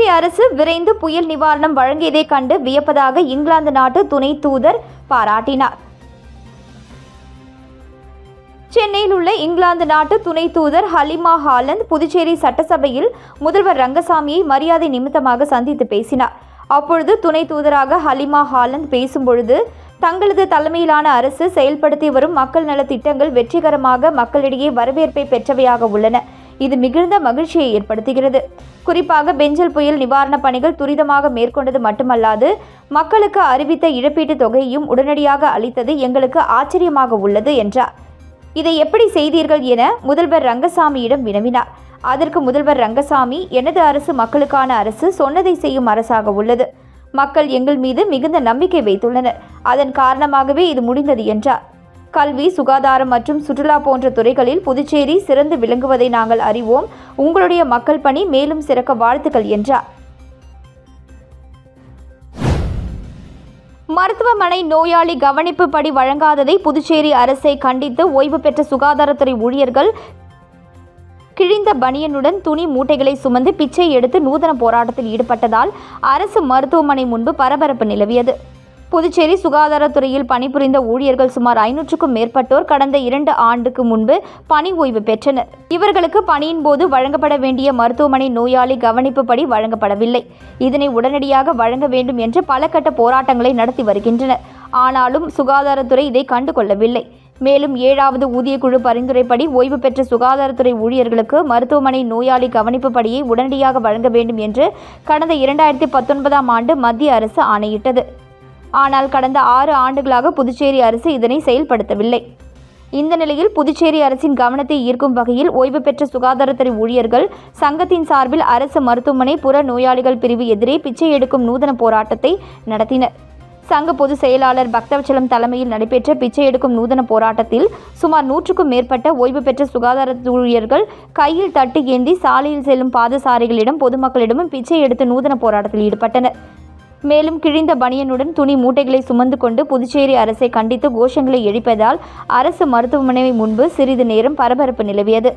புதுச்சேரி அரசு விரைந்து புயல் நிவாரணம் வழங்கியதை கண்டு வியப்பதாக இங்கிலாந்து நாட்டு துணை தூதர் பாராட்டினார். சென்னையில் உள்ள இங்கிலாந்து நாட்டு துணை தூதர் ஹலிமா ஹாலந்து புதுச்சேரி சட்டசபையில் முதல்வர் ரங்கசாமியை மரியாதை நிமித்தமாக சந்தித்து பேசினார். அப்பொழுது துணை தூதராக ஹலிமா ஹாலந்து பேசும்பொழுது, தங்களது தலைமையிலான அரசு செயல்படுத்தி வரும் மக்கள் நல திட்டங்கள் வெற்றிகரமாக மக்களிடையே வரவேற்பை பெற்றவையாக உள்ளன. இது மிகுந்த மகிழ்ச்சியை ஏற்படுத்துகிறது. குறிப்பாக பெஞ்சல் புயல் நிவாரணப் பணிகள் துரிதமாக மேற்கொண்டது மட்டுமல்லாது, மக்களுக்கு அறிவித்த இழப்பீட்டுத் தொகையையும் உடனடியாக அளித்தது எங்களுக்கு ஆச்சரியமாக உள்ளது என்றார். இதை எப்படி செய்தீர்கள் என முதல்வர் ரங்கசாமியிடம் வினவினார். அதற்கு முதல்வர் ரங்கசாமி, எனது அரசு மக்களுக்கான அரசு, சொன்னதை செய்யும் அரசாக உள்ளது. மக்கள் எங்கள் மீது மிகுந்த நம்பிக்கை வைத்துள்ளனர். அதன் காரணமாகவே இது முடிந்தது என்றார். கல்வி, சுகாதாரம் மற்றும் சுற்றுலா போன்ற துறைகளில் புதுச்சேரி சிறந்து விளங்குவதை நாங்கள் அறிவோம். உங்களுடைய மக்கள் பணி மேலும் சிறக்க வாழ்த்துக்கள் என்றார். மருத்துவமனை நோயாளி கவனிப்பு படி வழங்காததை புதுச்சேரி அரசை கண்டித்து ஓய்வு பெற்ற சுகாதாரத்துறை ஊழியர்கள் கிழிந்த பனியனுடன் துணி மூட்டைகளை சுமந்து பிச்சை எடுத்து நூதன போராட்டத்தில் ஈடுபட்டதால் அரசு மருத்துவமனை முன்பு பரபரப்பு நிலவியது. புதுச்சேரி சுகாதாரத்துறையில் பணிபுரிந்த ஊழியர்கள் சுமார் 500க்கும் மேற்பட்டோர் கடந்த 2 ஆண்டுக்கு முன்பு பணி ஓய்வு பெற்றனர். இவர்களுக்கு பணியின் போது வழங்கப்பட வேண்டிய மருத்துவமனை நோயாளி கவனிப்பு படி வழங்கப்படவில்லை. இதனை உடனடியாக வழங்க வேண்டும் என்று பல கட்ட போராட்டங்களை நடத்தி வருகின்றனர். ஆனாலும் சுகாதாரத்துறை இதை கண்டுகொள்ளவில்லை. மேலும் 7வது ஊதியக்குழு பரிந்துரைப்படி ஓய்வு பெற்ற சுகாதாரத்துறை ஊழியர்களுக்கு மருத்துவமனை நோயாளி கவனிப்பு படியை உடனடியாக வழங்க வேண்டும் என்று கடந்த 2019ஆம் ஆண்டு மத்திய அரசு ஆணையிட்டது. ஆனால் கடந்த 6 ஆண்டுகளாக புதுச்சேரி அரசு இதனை செயல்படுத்தவில்லை. இந்த நிலையில் புதுச்சேரி அரசின் கவனத்தை ஈர்க்கும் வகையில் ஓய்வு பெற்ற சுகாதாரத்துறை ஊழியர்கள் சங்கத்தின் சார்பில் அரசு மருத்துவமனை புற நோயாளிகள் பிரிவு எதிரே பிச்சை எடுக்கும் நூதன போராட்டத்தை நடத்தினர். சங்க பொதுச் செயலாளர் பக்தவச்சலம் தலைமையில் நடைபெற்ற பிச்சை எடுக்கும் நூதன போராட்டத்தில் சுமார் 100க்கும் மேற்பட்ட ஓய்வு பெற்ற சுகாதார ஊழியர்கள் கையில் தட்டு ஏந்தி சாலையில் செல்லும் பாதசாரிகளிடம் பொதுமக்களிடமும் பிச்சை எடுத்து நூதன போராட்டத்தில் ஈடுபட்டனர். மேலும் கிழிந்த பனியனுடன் துணி மூட்டைகளை சுமந்து கொண்டு புதுச்சேரி அரசை கண்டித்து கோஷங்களை எழுப்பியதால் அரசு மருத்துவமனை முன்பு சிறிது நேரம் பரபரப்பு நிலவியது.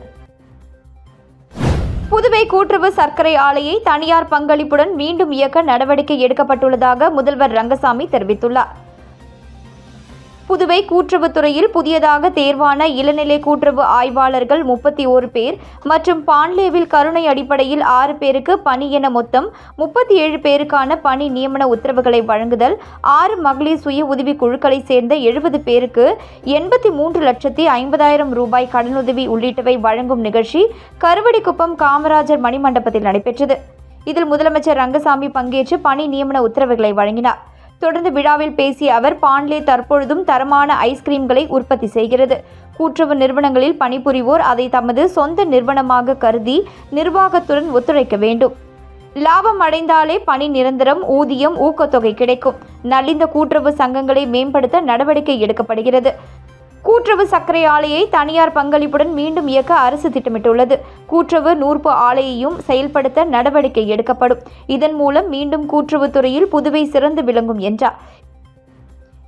புதுவை கூட்டுறவு சர்க்கரை ஆலையை தனியார் பங்களிப்புடன் மீண்டும் இயக்க நடவடிக்கை எடுக்கப்பட்டுள்ளதாக முதல்வர் ரங்கசாமி தெரிவித்துள்ளார். புதுவை கூட்டுறவுத்துறையில் புதியதாக தேர்வான இளநிலை கூட்டுறவு ஆய்வாளர்கள் 31 பேர் மற்றும் பாண்லேவில் கருணை அடிப்படையில் 6 பேருக்கு பணி என மொத்தம் 37 பேருக்கான பணி நியமன உத்தரவுகளை வழங்குதல், 6 மகளிர் சுய உதவி குழுக்களை சேர்ந்த 70 பேருக்கு 83,50,000 ரூபாய் கடனுதவி உள்ளிட்டவை வழங்கும் நிகழ்ச்சி கருவடிக்குப்பம் காமராஜர் மணிமண்டபத்தில் நடைபெற்றது. இதில் முதலமைச்சர் ரங்கசாமி பங்கேற்று பணி நியமன உத்தரவுகளை வழங்கினார். தொடர்ந்து விழாவில் பேசிய அவர், பாண்லே தற்பொழுதும் தரமான ஐஸ்கிரீம்களை உற்பத்தி செய்கிறது. கூட்டுறவு நிறுவனங்களில் பணிபுரிவோர் அதை தமது சொந்த நிறுவனமாக கருதி நிர்வாகத்துடன் ஒத்துழைக்க வேண்டும். லாபம் அடைந்தாலே பணி நிரந்தரம், ஊதியம், ஊக்கத்தொகை கிடைக்கும். நலிந்த கூட்டுறவு சங்கங்களை மேம்படுத்த நடவடிக்கை எடுக்கப்படுகிறது. கூட்டுறவு சர்க்கரை ஆலையை தனியார் பங்களிப்புடன் மீண்டும் இயக்க அரசு திட்டமிட்டுள்ளது. கூட்டுறவு நூற்பு ஆலையையும் செயல்படுத்த நடவடிக்கை எடுக்கப்படும். இதன் மூலம் மீண்டும் கூட்டுறவுத்துறையில் புதுவை சிறந்து விளங்கும் என்றார்.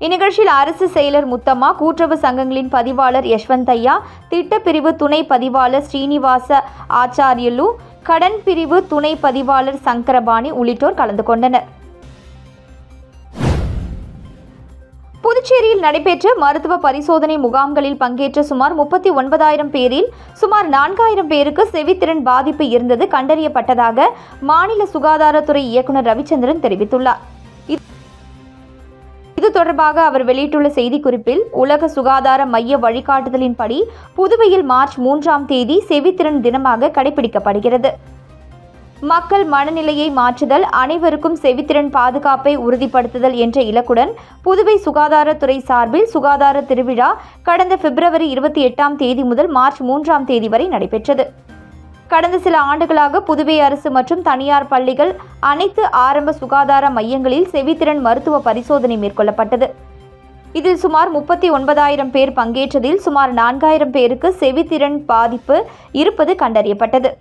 இந்நிகழ்ச்சியில் அரசு செயலர் முத்தம்மா, கூட்டுறவு சங்கங்களின் பதிவாளர் யஷ்வந்தையா, திட்டப்பிரிவு துணை பதிவாளர் ஸ்ரீனிவாச ஆச்சாரியலு, கடன் பிரிவு துணை பதிவாளர் சங்கரபாணி உள்ளிட்டோர் கலந்து கொண்டனர். புதுச்சேரியில் நடைபெற்ற மருத்துவ பரிசோதனை முகாம்களில் பங்கேற்ற சுமார் 39,000 பேரில் சுமார் 4,000 பேருக்கு செவித்திறன் பாதிப்பு இருந்தது கண்டறியப்பட்டதாக மாநில சுகாதாரத்துறை இயக்குநர் ரவிச்சந்திரன் தெரிவித்துள்ளார். இது தொடர்பாக அவர் வெளியிட்டுள்ள செய்திக்குறிப்பில், உலக சுகாதார மைய வழிகாட்டுதலின்படி புதுவையில் மார்ச் 3ஆம் தேதி செவித்திறன் தினமாக கடைபிடிக்கப்படுகிறது. மக்கள் மனநிலையை மாற்றுதல், அனைவருக்கும் செவித்திறன் பாதுகாப்பை உறுதிப்படுத்துதல் என்ற இலக்குடன் புதுவை சுகாதாரத்துறை சார்பில் சுகாதார திருவிழா கடந்த பிப்ரவரி 28ஆம் தேதி முதல் மார்ச் 3ஆம் தேதி வரை நடைபெற்றது. கடந்த சில ஆண்டுகளாக புதுவை அரசு மற்றும் தனியார் பள்ளிகள் அனைத்து ஆரம்ப சுகாதார மையங்களில் செவித்திறன் மருத்துவ பரிசோதனை மேற்கொள்ளப்பட்டது. இதில் சுமார் 39,000 பேர் பங்கேற்றதில் சுமார் 4,000 பேருக்கு செவித்திறன் பாதிப்பு இருப்பது கண்டறியப்பட்டது.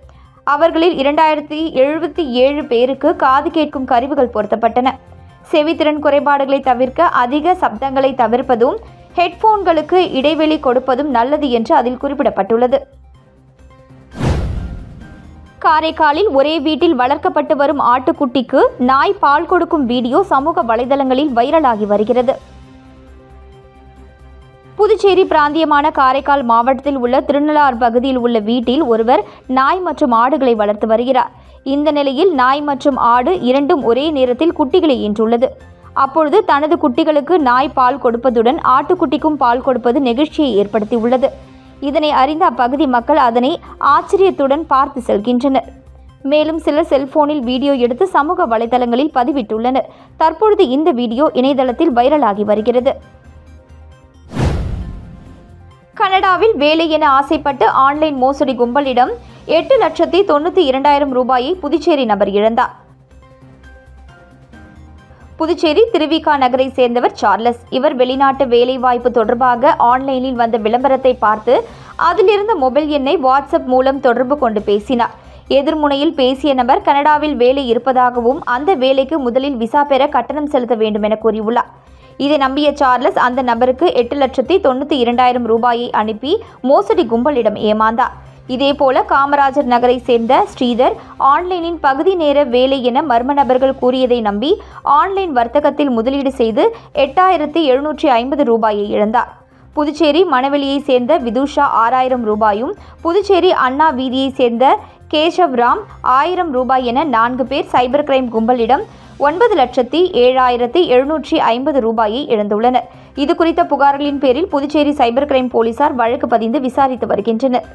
அவர்களில் 2077 பேருக்கு காது கேட்கும் கருவிகள் பொருத்தப்பட்டன. செவித்திறன் குறைபாடுகளை தவிர்க்க அதிக சப்தங்களை தவிர்ப்பதும் ஹெட்போன்களுக்கு இடைவெளி கொடுப்பதும் நல்லது என்று அதில் குறிப்பிடப்பட்டுள்ளது. காரைக்காலில் ஒரே வீட்டில் வளர்க்கப்பட்டு வரும் ஆட்டுக்குட்டிக்கு நாய் பால் கொடுக்கும் வீடியோ சமூக வலைதளங்களில் வைரலாகி வருகிறது. புதுச்சேரி பிராந்தியமான காரைக்கால் மாவட்டத்தில் உள்ள திருநள்ளாறு பகுதியில் உள்ள வீட்டில் ஒருவர் நாய் மற்றும் ஆடுகளை வளர்த்து வருகிறார். இந்த நிலையில் நாய் மற்றும் ஆடு இரண்டும் ஒரே நேரத்தில் குட்டிகளை ஈன்றுள்ளது. அப்பொழுது தனது குட்டிகளுக்கு நாய் பால் கொடுப்பதுடன் ஆட்டுக்குட்டிக்கும் பால் கொடுப்பது நெகிழ்ச்சியை ஏற்படுத்தியுள்ளது. இதனை அறிந்த அப்பகுதி மக்கள் அதனை ஆச்சரியத்துடன் பார்த்து செல்கின்றனர். மேலும் சிலர் செல்போனில் வீடியோ எடுத்து சமூக வலைதளங்களில் பதிவிட்டுள்ளனர். தற்பொழுது இந்த வீடியோ இணையதளத்தில் வைரலாகி வருகிறது. கனடாவில் வேலை என ஆசைப்பட்டு ஆன்லைன் மோசடி கும்பலிடம் 8,92,000 ரூபாயை புதுச்சேரி நபர் இழந்தார். புதுச்சேரி திருவிகா நகரை சேர்ந்தவர் சார்லஸ். இவர் வெளிநாட்டு வேலைவாய்ப்பு தொடர்பாக ஆன்லைனில் வந்த விளம்பரத்தை பார்த்து அதிலிருந்த மொபைல் எண்ணை வாட்ஸ்அப் மூலம் தொடர்பு கொண்டு பேசினார். எதிர்முனையில் பேசிய நபர் கனடாவில் வேலை இருப்பதாகவும் அந்த வேலைக்கு முதலில் விசா பெற கட்டணம் செலுத்த வேண்டும் என கூறியுள்ளார். இதை நம்பிய சார்லஸ் அந்த நபருக்கு 8,92,000 ரூபாயை அனுப்பி மோசடி கும்பலிடம் ஏமாந்தார். இதேபோல காமராஜர் நகரை சேர்ந்த ஸ்ரீதர் ஆன்லைனின் பகுதி நேர வேலை என மர்ம நபர்கள் கூறியதை நம்பி ஆன்லைன் வர்த்தகத்தில் முதலீடு செய்து 8,750 ரூபாயை இழந்தார். புதுச்சேரி மணவெளியை சேர்ந்த விதுஷா 6,000 ரூபாயும், புதுச்சேரி அண்ணா வீதியை சேர்ந்த கேசவ்ராம் 1000 ரூபாய் என 4 பேர் சைபர் கிரைம் கும்பலிடம் 9,07,750 ரூபாயை இழந்துள்ளனர். இது குறித்த புகார்களின் பேரில் புதுச்சேரி சைபர் கிரைம் போலீசார் வழக்கு பதிந்து விசாரித்து வருகின்றனர்.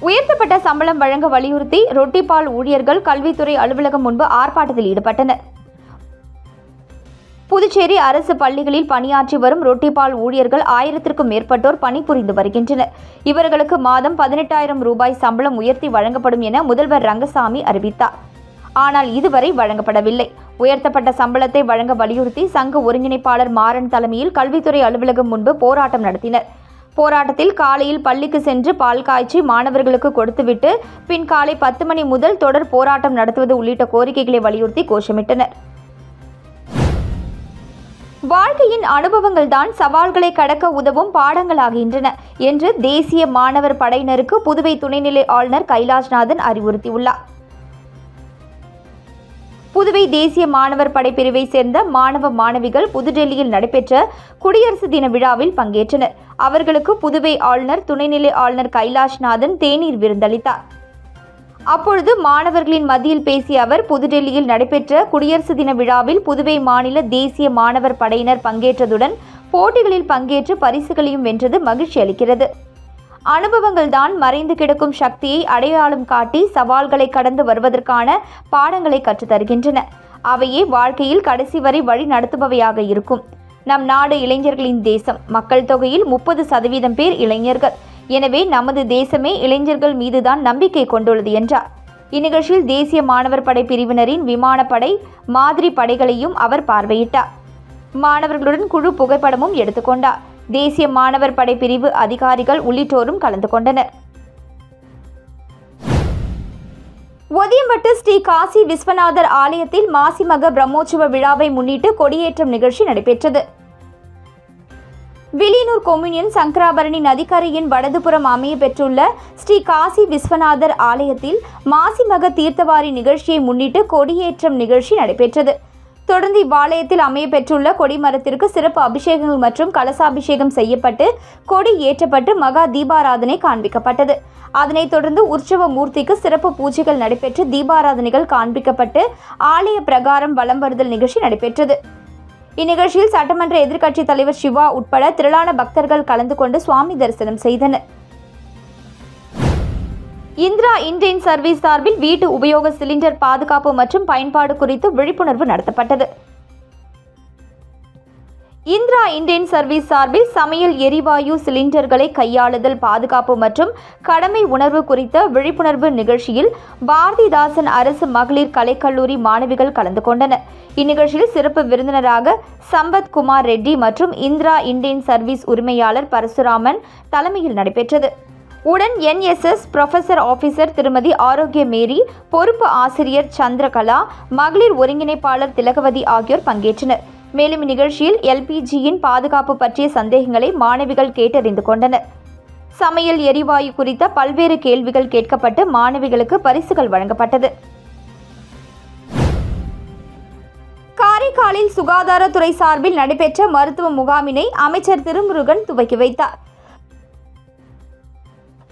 உயர்த்தப்பட்ட சம்பளம் வழங்க வலியுறுத்தி ரொட்டிப்பால் ஊழியர்கள் கல்வித்துறை அலுவலகம் முன்பு ஆர்ப்பாட்டத்தில் ஈடுபட்டனர். புதுச்சேரி அரசு பள்ளிகளில் பணியாற்றி வரும் ரொட்டிப்பால் ஊழியர்கள் 1000க்கும் மேற்பட்டோர் பணிபுரிந்து வருகின்றனர். இவர்களுக்கு மாதம் 18,000 ரூபாய் சம்பளம் உயர்த்தி வழங்கப்படும் என முதல்வர் ரங்கசாமி அறிவித்தார். ஆனால் இதுவரை வழங்கப்படவில்லை. உயர்த்தப்பட்ட சம்பளத்தை வழங்க வலியுறுத்தி சங்க ஒருங்கிணைப்பாளர் மாறன் தலைமையில் கல்வித்துறை அலுவலகம் முன்பு போராட்டம் நடத்தினர். போராட்டத்தில் காலையில் பள்ளிக்கு சென்று பால் காய்ச்சி மாணவர்களுக்கு கொடுத்துவிட்டு பின் காலை 10 மணி முதல் தொடர் போராட்டம் நடத்துவது உள்ளிட்ட கோரிக்கைகளை வலியுறுத்தி கோஷமிட்டனர். வாழ்க்கையின் அனுபவங்கள் தான் சவால்களை கடக்க உதவும் பாடங்களாகின்றன என்று தேசிய மாணவர் படையினருக்கு புதுவை துணைநிலை ஆளுநர் கைலாஷ்நாதன் அறிவுறுத்தியுள்ளார். புதுவை தேசிய மாணவர் படைப்பிரிவை சேர்ந்த மாணவ மாணவிகள் புதுடெல்லியில் நடைபெற்ற குடியரசு தின விழாவில் பங்கேற்றனர். அவர்களுக்கு புதுவை ஆளுநர் துணைநிலை ஆளுநர் கைலாஷ்நாதன் தேநீர் விருந்தளித்தார். அப்பொழுது மாணவர்களின் மத்தியில் பேசிய அவர், புதுடெல்லியில் நடைபெற்ற குடியரசு தின விழாவில் புதுவை மாநில தேசிய மாணவர் படையினர் பங்கேற்றதுடன் போட்டிகளில் பங்கேற்று பரிசுகளையும் வென்றது மகிழ்ச்சி அளிக்கிறது. அனுபவங்கள் தான் மறைந்து கிடக்கும் சக்தியை அடையாளம் காட்டி சவால்களை கடந்து வருவதற்கான பாடங்களை கற்றுத்தருகின்றன. அவையே வாழ்க்கையில் கடைசி வரை வழி நடத்துபவையாக இருக்கும். நம் நாடு இளைஞர்களின் தேசம். மக்கள் தொகையில் 30% பேர் இளைஞர்கள். எனவே நமது தேசமே இளைஞர்கள் மீதுதான் நம்பிக்கை கொண்டுள்ளது என்றார். இந்நிகழ்ச்சியில் தேசிய மாணவர் படை பிரிவினரின் விமானப்படை மாதிரி படைகளையும் அவர் பார்வையிட்டார். மாணவர்களுடன் குழு புகைப்படமும் எடுத்துக்கொண்டார். தேசிய மாணவர் படை பிரிவு அதிகாரிகள் உள்ளிட்டோரும் கலந்து கொண்டனர். ஒதியம்பட்டு ஸ்ரீ காசி விஸ்வநாதர் ஆலயத்தில் மாசிமக பிரம்மோற்சவ விழாவை முன்னிட்டு கொடியேற்றம் நிகழ்ச்சி நடைபெற்றது. வில்லியனூர் கொம்யூனியன் சங்கராபரணி நதிக்கரையின் வடதுபுறம் அமைய பெற்றுள்ள ஸ்ரீ காசி விஸ்வநாதர் ஆலயத்தில் மாசிமக தீர்த்தவாரி நிகழ்ச்சியை முன்னிட்டு கொடியேற்றம் நிகழ்ச்சி நடைபெற்றது. தொடர்ந்து இவ்வாலயத்தில் அமைய பெற்றுள்ள கொடிமரத்திற்கு சிறப்பு அபிஷேகங்கள் மற்றும் கலசாபிஷேகம் செய்யப்பட்டு கொடி ஏற்றப்பட்டு மகா தீபாராதனை காண்பிக்கப்பட்டது. அதனைத் தொடர்ந்து உற்சவ மூர்த்திக்கு சிறப்பு பூஜைகள் நடைபெற்று தீபாராதனைகள் காண்பிக்கப்பட்டு ஆலய பிரகாரம் வலம் வருதல் நிகழ்ச்சி நடைபெற்றது. இந்நிகழ்ச்சியில் சட்டமன்ற எதிர்க்கட்சித் தலைவர் சிவா உட்பட திரளான பக்தர்கள் கலந்து கொண்டு சுவாமி தரிசனம் செய்தனர். இந்திரா இண்டேன் சர்வீஸ் சார்பில் வீட்டு உபயோக சிலிண்டர் பாதுகாப்பு மற்றும் பயன்பாடு குறித்து விழிப்புணர்வு நடத்தப்பட்டது. இந்திரா இண்டேன் சர்வீஸ் சார்பில் சமையல் எரிவாயு சிலிண்டர்களை கையாளுதல், பாதுகாப்பு மற்றும் கடமை உணர்வு குறித்த விழிப்புணர்வு நிகழ்ச்சியில் பாரதிதாசன் அரசு மகளிர் கலைக்கல்லூரி மாணவிகள் கலந்து கொண்டனர். இந்நிகழ்ச்சியில் சிறப்பு விருந்தினராக சம்பத் குமார் ரெட்டி மற்றும் இந்திரா இண்டேன் சர்வீஸ் உரிமையாளர் பரசுராமன் தலைமையில் நடைபெற்றது. உடன் NSS புரொஃபசர் ஆபீசர் திருமதி ஆரோக்கிய மேரி, பொறுப்பு ஆசிரியர் சந்திரகலா, மகளிர் ஒருங்கிணைப்பாளர் திலகவதி ஆகியோர் பங்கேற்றனர். மேலும் இந்நிகழ்ச்சியில் LPGயின் பாதுகாப்பு பற்றிய சந்தேகங்களை மாணவிகள் கேட்டறிந்து கொண்டனர். சமையல் எரிவாயு குறித்த பல்வேறு கேள்விகள் கேட்கப்பட்டு மாணவிகளுக்கு பரிசுகள் வழங்கப்பட்டது. காரைக்காலில் சுகாதாரத்துறை சார்பில் நடைபெற்ற மருத்துவ முகாமினை அமைச்சர் திருமுருகன் துவக்கி வைத்தார்.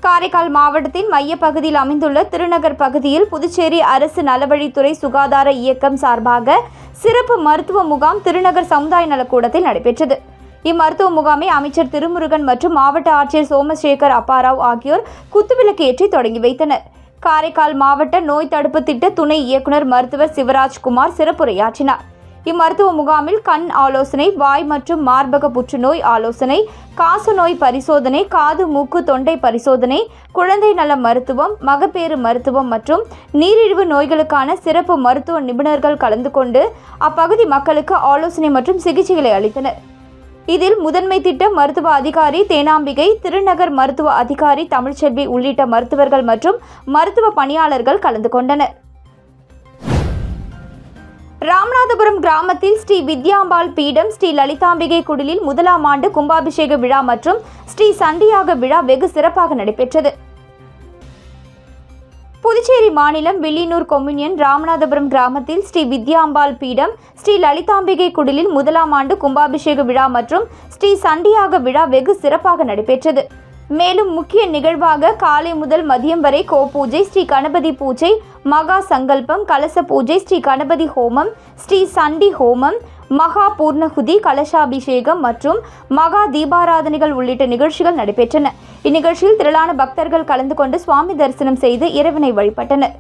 காரைக்கால் மாவட்டத்தின் மையப்பகுதியில் அமைந்துள்ள திருநகர் பகுதியில் புதுச்சேரி அரசு நலவழித்துறை சுகாதார இயக்கம் சார்பாக சிறப்பு மருத்துவ முகாம் திருநகர் சமுதாய நலக்கூடத்தில் நடைபெற்றது. இம்மருத்துவ முகாமை அமைச்சர் திருமுருகன் மற்றும் மாவட்ட ஆட்சியர் சோமசேகர் அப்பாராவ் ஆகியோர் குத்துவிளக்கு ஏற்றி தொடங்கி வைத்தனர். காரைக்கால் மாவட்ட நோய் தடுப்பு திட்ட துணை இயக்குநர் மருத்துவர் சிவராஜ்குமார் சிறப்புரையாற்றினார். இம்மருத்துவ முகாமில் கண் ஆலோசனை, வாய் மற்றும் மார்பக புற்றுநோய் ஆலோசனை, காசநோய் பரிசோதனை, காது மூக்கு தொண்டை பரிசோதனை, குழந்தை நல மருத்துவம், மகப்பேறு மருத்துவம் மற்றும் நீரிழிவு நோய்களுக்கான சிறப்பு மருத்துவ நிபுணர்கள் கலந்து கொண்டு அப்பகுதி மக்களுக்கு ஆலோசனை மற்றும் சிகிச்சைகளை அளித்தனர். இதில் முதன்மை திட்ட மருத்துவ அதிகாரி தேனாம்பிகை, திருநகர் மருத்துவ அதிகாரி தமிழ்ச்செல்வி உள்ளிட்ட மருத்துவர்கள் மற்றும் மருத்துவ பணியாளர்கள் கலந்து கொண்டனர். ராமநாதபுரம் கிராமத்தில் ஸ்ரீ வித்யாம்பாள் பீடம், ஸ்ரீ லலிதாம்பிகை குடிலில் முதலாம் ஆண்டு கும்பாபிஷேக விழா மற்றும் ஸ்ரீ சண்டியாக விழா வெகு சிறப்பாக நடைபெற்றது. புதுச்சேரி மாநிலம் வில்லியனூர் கொம்யூனியன் ராமநாதபுரம் கிராமத்தில் ஸ்ரீ வித்யாம்பாள் பீடம், ஸ்ரீ லலிதாம்பிகை குடிலில் முதலாம் ஆண்டு கும்பாபிஷேக விழா மற்றும் ஸ்ரீ சண்டியாக விழா வெகு சிறப்பாக நடைபெற்றது. மேலும் முக்கிய நிகழ்வாக காலை முதல் மதியம் வரை கோபூஜை, ஸ்ரீ கணபதி பூஜை, மகா சங்கல்பம், கலச பூஜை, ஸ்ரீ கணபதி ஹோமம், ஸ்ரீ சண்டி ஹோமம், மகா பூர்ணகுதி, கலசாபிஷேகம் மற்றும் மகா தீபாராதனைகள் உள்ளிட்ட நிகழ்ச்சிகள் நடைபெற்றன. இந்நிகழ்ச்சியில் திரளான பக்தர்கள் கலந்து கொண்டு சுவாமி தரிசனம் செய்து இறைவனை வழிபட்டனர்.